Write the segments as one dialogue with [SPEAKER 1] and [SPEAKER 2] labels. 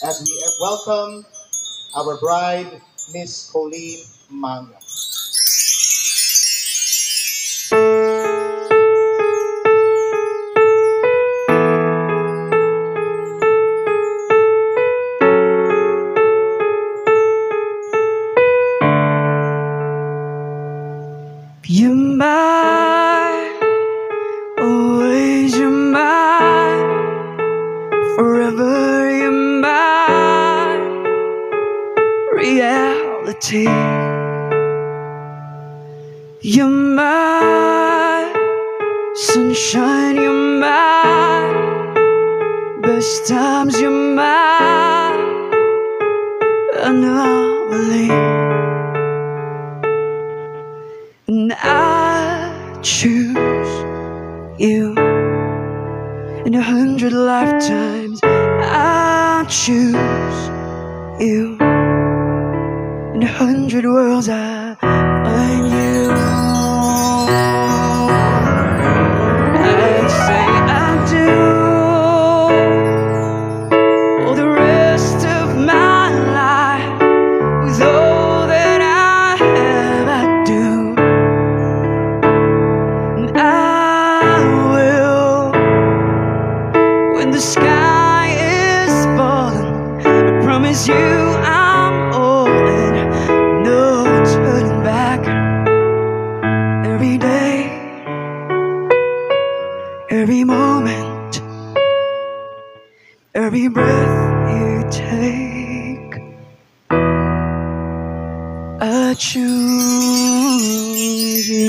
[SPEAKER 1] as we welcome our bride, Miss Colleen Manga.
[SPEAKER 2] You're mine, always you're mine, forever you're mine, reality. You're mine, sunshine, you're mine, best times you're mine, anomaly. And I choose you in 100 lifetimes. I choose you in 100 worlds. I find you. I say I do all the rest of my life with all that I have. I do. The sky is falling, I promise you I'm all in, no turning back. Every day, every moment, every breath you take, I choose you.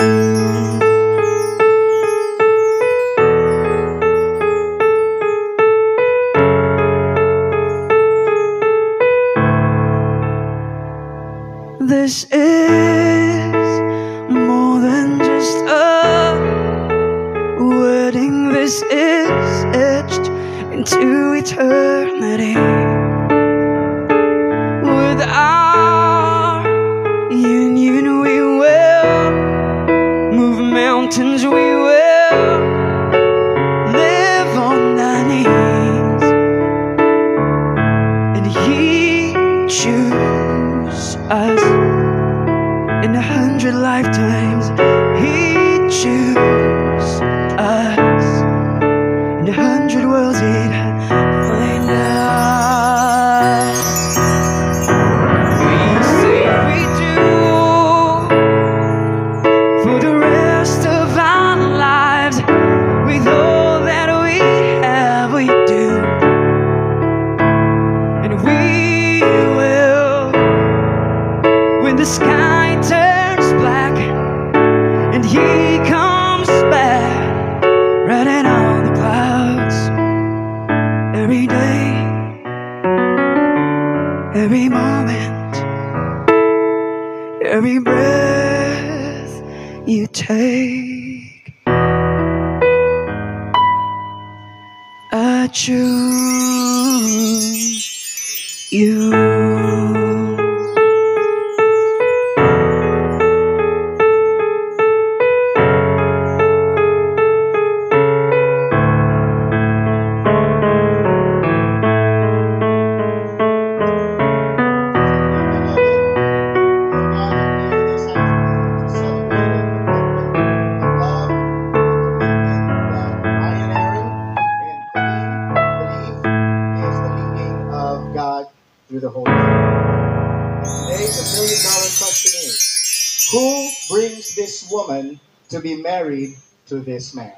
[SPEAKER 2] This is more than just a wedding. This is etched into eternity. With our union we will move mountains, we will live on our knees. And he chooses us in 100 lifetimes. He chooses us in 100 worlds. He'd find us. We say we do for the rest of our lives. With all that we have, we do. And we will, when the sky turns black and he comes back, riding on the clouds. Every day, every moment, every breath you take, I choose you.
[SPEAKER 1] Through the Holy Spirit. Today, the million-dollar question is, who brings this woman to be married to this man?